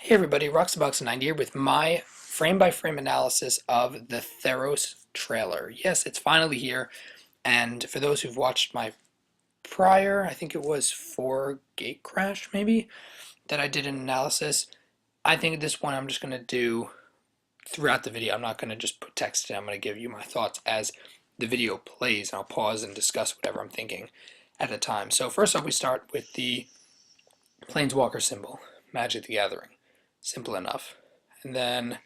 Hey everybody, Roxabox90 here with my frame-by-frame analysis of the Theros trailer. Yes, it's finally here, and for those who've watched my prior, I think it was for Gatecrash maybe, that I did an analysis, I think this one I'm just going to do throughout the video. I'm not going to just put text in, I'm going to give you my thoughts as the video plays, and I'll pause and discuss whatever I'm thinking at the time. So first off, we start with the Planeswalker symbol, Magic the Gathering. Simple enough. And then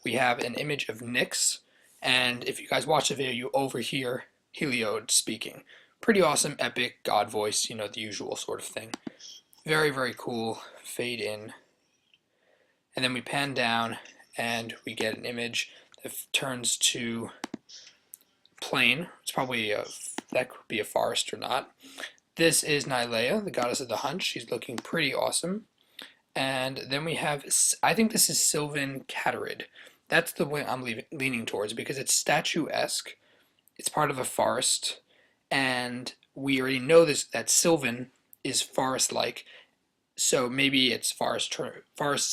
we have an image of Nyx, and if you guys watch the video, you overhear Heliod speaking. Pretty awesome, epic, god voice, you know, the usual sort of thing. Very, very cool. Fade in. And then we pan down, and we get an image that turns to plain. It's probably that could be a forest or not. This is Nylea, the goddess of the hunt. She's looking pretty awesome. And then we have, I think this is Sylvan Catarid. That's the way I'm leaning towards because it's statuesque. It's part of a forest, and we already know this that Sylvan is forest-like. So maybe it's forest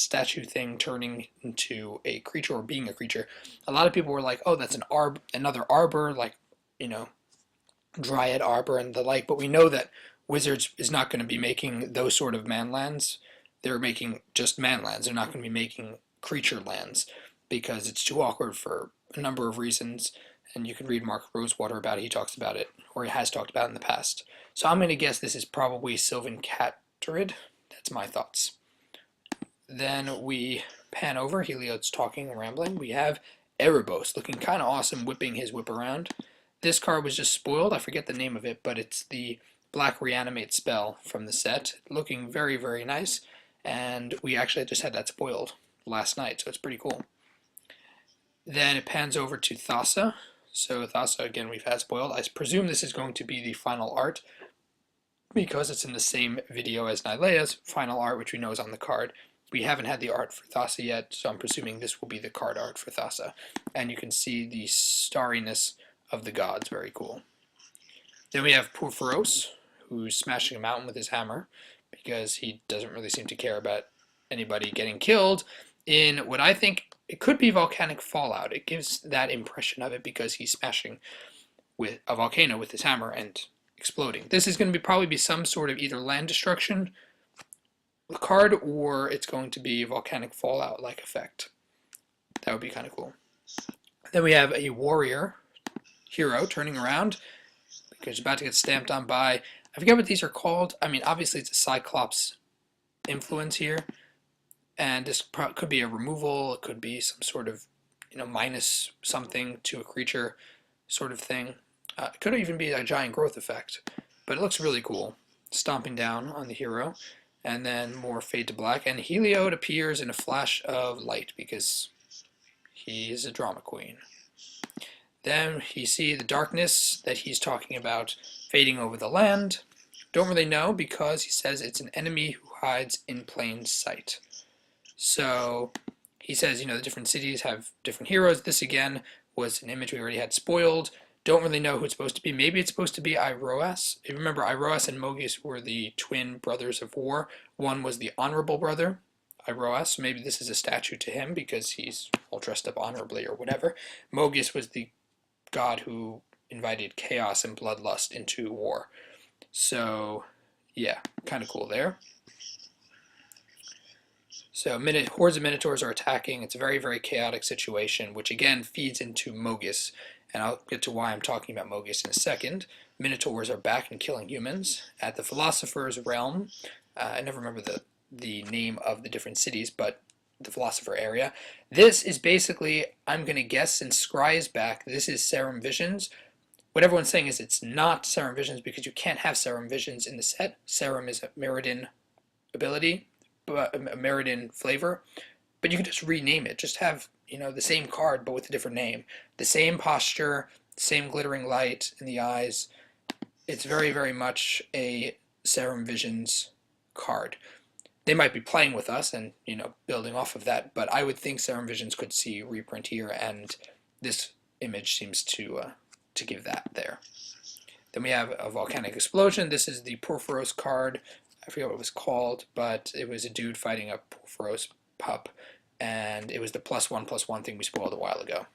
statue thing turning into a creature or being a creature. A lot of people were like, "Oh, that's another arbor, like you know, dryad arbor and the like." But we know that Wizards is not going to be making those sort of manlands. They're making just manlands. They're not going to be making creature lands because it's too awkward for a number of reasons. And you can read Mark Rosewater about it. He talks about it, or he has talked about it in the past. So I'm going to guess this is probably Sylvan Catrid. That's my thoughts. Then we pan over. Heliod's talking and rambling. We have Erebos looking kind of awesome, whipping his whip around. This card was just spoiled. I forget the name of it, but it's the Black Reanimate spell from the set. Looking very, very nice. And we actually just had that spoiled last night, so it's pretty cool. Then it pans over to Thassa. So Thassa, again, we've had spoiled. I presume this is going to be the final art because it's in the same video as Nylea's final art, which we know is on the card. We haven't had the art for Thassa yet, so I'm presuming this will be the card art for Thassa. And you can see the starriness of the gods, very cool. Then we have Theros, who's smashing a mountain with his hammer, because he doesn't really seem to care about anybody getting killed in what I think it could be volcanic fallout. It gives that impression of it because he's smashing with a volcano with his hammer and exploding. This is going to probably be some sort of either land destruction card or it's going to be a volcanic fallout like effect. That would be kind of cool. Then we have a warrior hero turning around because he's about to get stamped on by, I forget what these are called. I mean, obviously it's a Cyclops influence here, and this could be a removal. It could be some sort of, minus something to a creature sort of thing. It could even be a giant growth effect, but it looks really cool. Stomping down on the hero, and then more fade to black, and Heliod appears in a flash of light because he is a drama queen. Then you see the darkness that he's talking about fading over the land. Don't really know because he says it's an enemy who hides in plain sight. So he says, the different cities have different heroes. This again was an image we already had spoiled. Don't really know who it's supposed to be. Maybe it's supposed to be Iroas. If you remember, Iroas and Mogius were the twin brothers of war. One was the honorable brother, Iroas. So maybe this is a statue to him because he's all dressed up honorably or whatever. Mogius was the god who invited chaos and bloodlust into war. So, yeah, kind of cool there. So, hordes of Minotaurs are attacking. It's a very, very chaotic situation, which again feeds into Mogius. And I'll get to why I'm talking about Mogius in a second. Minotaurs are back and killing humans. At the Philosopher's Realm, I never remember the name of the different cities, but the Philosopher area. This is basically, I'm going to guess, since Scry is back, this is Serum Visions. What everyone's saying is it's not Serum Visions because you can't have Serum Visions in the set. Serum is a Mirrodin ability, but a Mirrodin flavor. But you can just rename it. Just have, the same card but with a different name. The same posture, same glittering light in the eyes. It's very, very much a Serum Visions card. They might be playing with us and, building off of that, but I would think Serum Visions could see reprint here, and this image seems to give that there. Then we have a volcanic explosion. This is the Porphyros card. I forget what it was called, but it was a dude fighting a Porphyros pup, and it was the +1/+1 thing we spoiled a while ago.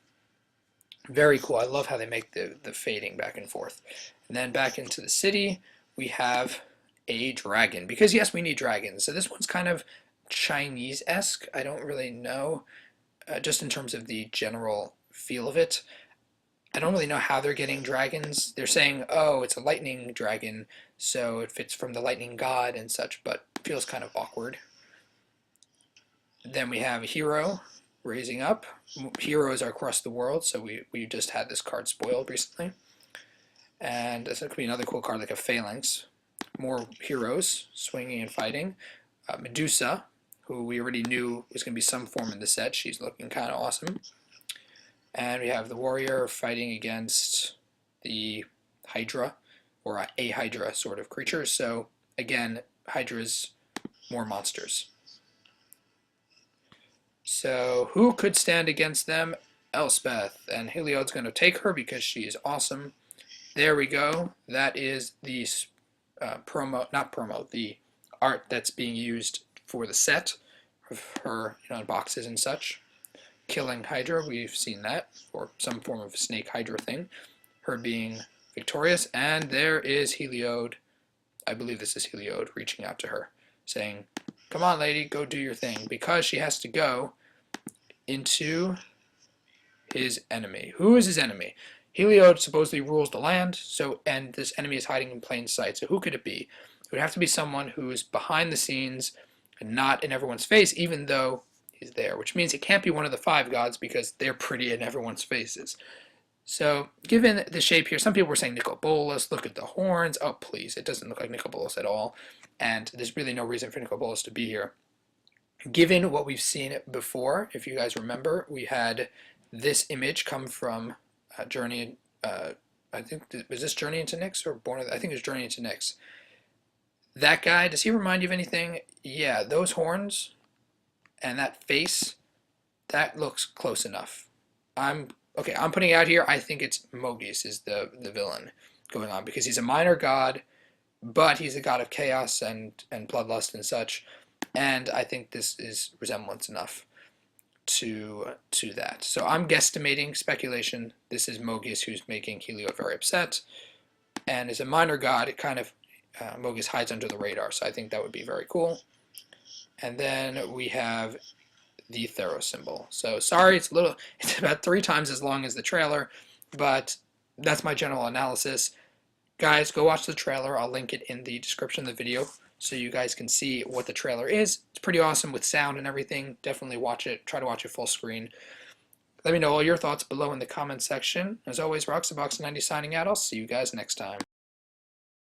Very cool. I love how they make the fading back and forth. And then back into the city, we have a dragon. Because yes, we need dragons. So this one's kind of Chinese-esque. I don't really know, just in terms of the general feel of it. I don't really know how they're getting dragons. They're saying, oh, it's a lightning dragon, so it fits from the lightning god and such, but feels kind of awkward. Then we have a hero raising up. Heroes are across the world, so we just had this card spoiled recently. And this could be another cool card like a Phalanx. More heroes swinging and fighting. Medusa, who we already knew was going to be some form in the set. She's looking kind of awesome. And we have the warrior fighting against the Hydra, or a Hydra sort of creature. So again, Hydra's more monsters. So who could stand against them? Elspeth. And Heliod's going to take her because she is awesome. There we go. That is the the art that's being used for the set of her, in boxes and such. Killing Hydra, we've seen that, or some form of snake Hydra thing. Her being victorious, and there is Heliod. I believe this is Heliod reaching out to her, saying, "Come on, lady, go do your thing," because she has to go into his enemy. Who is his enemy? Heliod supposedly rules the land, and this enemy is hiding in plain sight. So who could it be? It would have to be someone who's behind the scenes and not in everyone's face, even though he's there, which means it can't be one of the 5 gods because they're pretty in everyone's faces. So given the shape here, some people were saying Nicobolus, look at the horns. Oh, please, it doesn't look like Nicobolus at all, and there's really no reason for Nicobolus to be here. Given what we've seen before, if you guys remember, we had this image come from Journey, I think, was this Journey into Nyx or Born of, I think it was Journey into Nyx. That guy, does he remind you of anything? Yeah, those horns and that face, that looks close enough. I'm putting it out here. I think it's Mogius is the villain going on, because he's a minor god, but he's a god of chaos and bloodlust and such, and I think this is resemblance enough to that. So I'm guesstimating, speculation, this is Mogius who's making Heliod very upset, and as a minor god, it kind of Mogius hides under the radar, so I think that would be very cool. And then we have the Theros symbol. So sorry, it's about 3 times as long as the trailer, but that's my general analysis. Guys, go watch the trailer. I'll link it in the description of the video so you guys can see what the trailer is. It's pretty awesome with sound and everything. Definitely watch it. Try to watch it full screen. Let me know all your thoughts below in the comments section. As always, Roxabox90 signing out. I'll see you guys next time.